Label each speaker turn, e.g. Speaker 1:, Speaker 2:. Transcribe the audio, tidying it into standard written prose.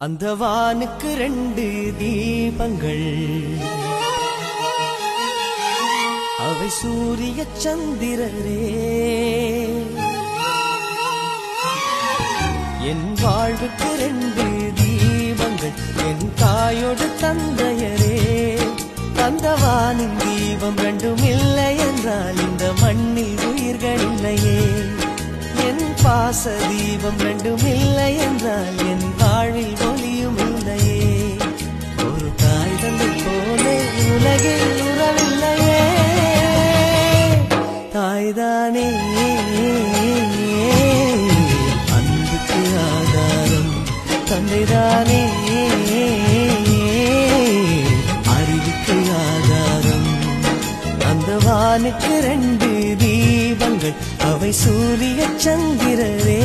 Speaker 1: அந்த வானுக்கு 2 தீபங்கள், அவை சூரிய சந்திரரே. என் வாழ்வுக்கு 2 தீபங்கள், என் தாயோடு தந்தையரே. அந்த வானின் தீபம் 2ம் இல்லை என்றால் இந்த மண்ணில் உயிர்கள் இல்லையே. என் பாச தீபம் 2ம் இல்லை என்றால் என் வாழ்வில் ஒளியும் இல்லையே. ஒரு தாய் தந்தை போலே உலகில் உறவில்லையே. தாய்தானே அன்புக்கு ஆதாரம், தந்தைதானே அறிவுக்கு ஆதாரம். அந்த வானுக்கு 2 தீபங்கள், அவை சூரிய சந்திரரே.